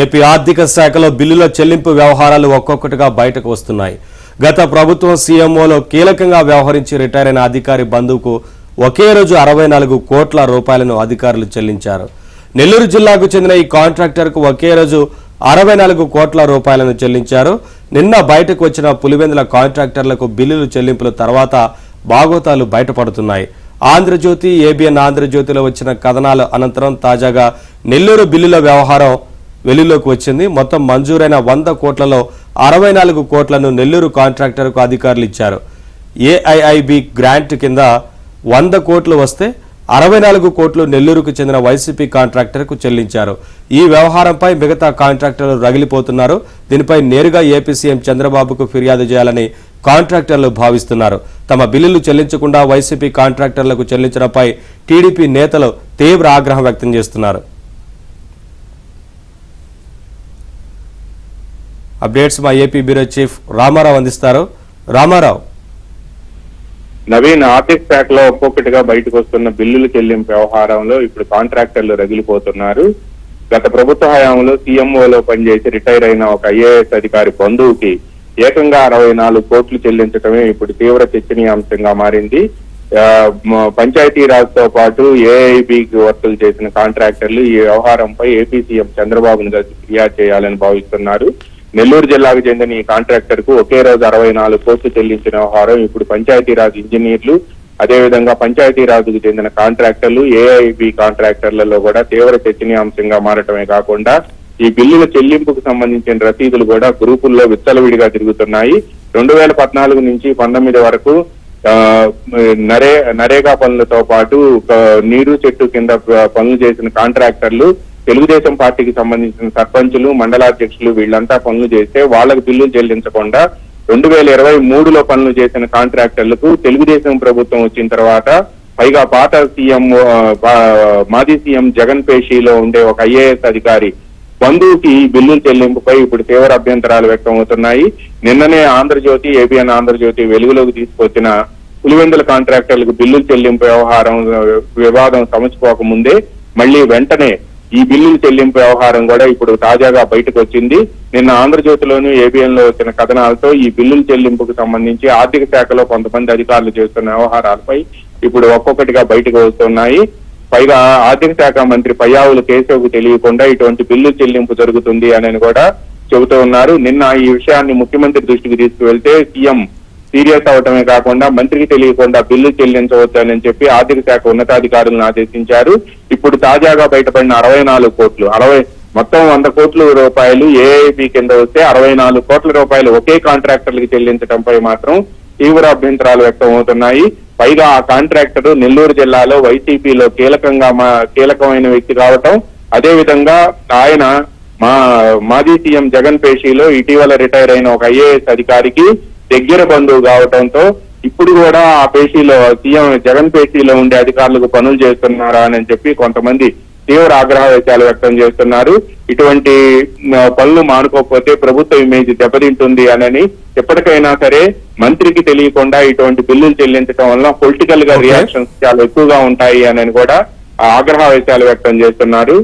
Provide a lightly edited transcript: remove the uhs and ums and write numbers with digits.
AP ఆర్థిక శాఖలో బిల్లుల చెల్లింపు వ్యవహారాలు ఒక్కొక్కటిగా బయటకు వస్తున్నాయి. గత ప్రభుత్వం సీఎంఓలో కీలకంగా వ్యవహరించి రిటైర్ అయిన అధికారి బంధువుకు ఒకే రోజు 64 కోట్ల రూపాయలను అధికారులు చెల్లించారు. నెల్లూరు జిల్లాకు చెందిన ఈ కాంట్రాక్టర్కు ఒకే రోజు 64 కోట్ల రూపాయలను చెల్లించారు. నిన్న బయటకు వచ్చిన పులివెందుల కాంట్రాక్టర్లకు బిల్లులు చెల్లింపుల తర్వాత బాగోతాలు బయటపడుతున్నాయి. ఆంధ్రజ్యోతి, ఏబిఎన్ ఆంధ్రజ్యోతిలో వచ్చిన కథనాల అనంతరం తాజాగా నెల్లూరు బిల్లుల వ్యవహారం వెలుగులోకి వచ్చింది. మొత్తం మంజూరైన 100 కోట్లలో 64 కోట్లను నెల్లూరు కాంట్రాక్టర్కు అధికారులు ఇచ్చారు. ఏఐఐబి గ్రాంట్ కింద 100 కోట్లు వస్తే 64 కోట్లు నెల్లూరుకు చెందిన వైసీపీ కాంట్రాక్టర్కు చెల్లించారు. ఈ వ్యవహారంపై మిగతా కాంట్రాక్టర్లు రగిలిపోతున్నారు. దీనిపై నేరుగా ఏపీ సీఎం చంద్రబాబుకు ఫిర్యాదు చేయాలని కాంట్రాక్టర్లు భావిస్తున్నారు. తమ బిల్లులు చెల్లించకుండా వైసీపీ కాంట్రాక్టర్లకు చెల్లించడంపై టీడీపీ నేతలు తీవ్ర ఆగ్రహం వ్యక్తం చేస్తున్నారు. అప్డేట్స్ మా ఏపీ బ్యూరో చీఫ్ రామారావు అందిస్తారు. రామారావు. నవీన్, ఆర్థిక శాఖలో ఒక్కొక్కటిగా బయటకు వస్తున్న బిల్లులు చెల్లింపు వ్యవహారంలో ఇప్పుడు కాంట్రాక్టర్లు రగిలిపోతున్నారు. గత ప్రభుత్వ హయాంలో సీఎంఓలో పనిచేసి రిటైర్ అయిన ఒక ఐఏఎస్ అధికారి బంధువుకి ఏకంగా 64 కోట్లు చెల్లించడమే ఇప్పుడు తీవ్ర చర్చనీయాంశంగా మారింది. పంచాయతీరాజ్ తో పాటు ఏఐబికి వర్కులు చేసిన కాంట్రాక్టర్లు ఈ వ్యవహారంపై ఏపీ సీఎం చంద్రబాబును కలిసి ఫిర్యాదు చేయాలని భావిస్తున్నారు. నెల్లూరు జిల్లాకు చెందిన ఈ కాంట్రాక్టర్ కు ఒకే రోజు 64 కోట్లు చెల్లించిన వ్యవహారం ఇప్పుడు పంచాయతీరాజ్ ఇంజనీర్లు, అదేవిధంగా పంచాయతీరాజ్కు చెందిన కాంట్రాక్టర్లు, ఏఐబి కాంట్రాక్టర్లలో కూడా తీవ్ర చర్చనీయాంశంగా మారటమే కాకుండా ఈ బిల్లుల చెల్లింపుకు సంబంధించిన రసీదులు కూడా గ్రూపుల్లో విచ్చలవిడిగా తిరుగుతున్నాయి. 2014 నుంచి 19 వరకు నరేగా పనులతో పాటు నీరు చెట్టు కింద పనులు చేసిన కాంట్రాక్టర్లు, తెలుగుదేశం పార్టీకి సంబంధించిన సర్పంచులు, మండలాధ్యక్షులు వీళ్ళంతా పనులు చేస్తే వాళ్ళకు బిల్లులు చెల్లించకుండా 2023లో పనులు చేసిన కాంట్రాక్టర్లకు తెలుగుదేశం ప్రభుత్వం వచ్చిన తర్వాత పైగా పాత సీఎం మాజీ సీఎం జగన్ పేషీలో ఉండే ఒక ఐఏఎస్ అధికారి బంధువుకి బిల్లుల చెల్లింపుపై ఇప్పుడు తీవ్ర అభ్యంతరాలు వ్యక్తం అవుతున్నాయి. నిన్ననే ఆంధ్రజ్యోతి, ఏబిఎన్ ఆంధ్రజ్యోతి వెలుగులోకి తీసుకొచ్చిన పులివెందుల కాంట్రాక్టర్లకు బిల్లుల చెల్లింపు వ్యవహారం వివాదం సమసిపోక ముందే మళ్లీ వెంటనే ఈ బిల్లుల చెల్లింపు వ్యవహారం కూడా ఇప్పుడు తాజాగా బయటకు వచ్చింది. నిన్న ఆంధ్రజ్యోతిలోను, ఏబిఎన్ లో వచ్చిన కథనాలతో ఈ బిల్లుల చెల్లింపుకు సంబంధించి ఆర్థిక శాఖలో కొంతమంది అధికారులు చేస్తున్న వ్యవహారాలపై ఇప్పుడు ఒక్కొక్కటిగా బయటకు వస్తున్నాయి. పైగా ఆర్థిక శాఖ మంత్రి పయ్యావుల కేశవ్కు తెలియకుండా ఇటువంటి బిల్లు చెల్లింపు జరుగుతుంది అని కూడా చెబుతూ ఉన్నారు. నిన్న ఈ విషయాన్ని ముఖ్యమంత్రి దృష్టికి తీసుకువెళ్తే సీఎం సీరియస్ అవటమే కాకుండా మంత్రికి తెలియకుండా బిల్లు చెల్లించవద్దని చెప్పి ఆర్థిక శాఖ ఉన్నతాధికారులను ఆదేశించారు. ఇప్పుడు తాజాగా బయటపడిన 64 కోట్లు, మొత్తం 100 కోట్ల రూపాయలు ఏఐబి కింద వస్తే 64 కోట్ల రూపాయలు ఒకే కాంట్రాక్టర్లకు చెల్లించడంపై మాత్రం తీవ్ర అభ్యంతరాలు వ్యక్తం అవుతున్నాయి. పైగా ఆ కాంట్రాక్టర్ నెల్లూరు జిల్లాలో వైసీపీలో కీలకమైన వ్యక్తి కావటం, అదేవిధంగా ఆయన మాజీ సీఎం జగన్ పేషీలో ఇటీవల రిటైర్ అయిన ఒక ఐఏఎస్ అధికారికి దగ్గర బంధువు కావటంతో ఇప్పుడు కూడా ఆ పేషీలో సీఎం జగన్ పేషీలో ఉండే అధికారులకు పనులు చేస్తున్నారా అని చెప్పి కొంతమంది తీవ్ర ఆగ్రహవేశాలు వ్యక్తం చేస్తున్నారు. ఇటువంటి పనులు మానుకోకపోతే ప్రభుత్వ ఇమేజ్ దెబ్బతింటుంది అని ఎప్పటికైనా సరే మంత్రికి తెలియకుండా ఇటువంటి బిల్లులు చెల్లించడం వల్ల పొలిటికల్ గా రియాక్షన్స్ చాలా ఎక్కువగా ఉంటాయి అని కూడా ఆగ్రహవేశాలు వ్యక్తం చేస్తున్నారు.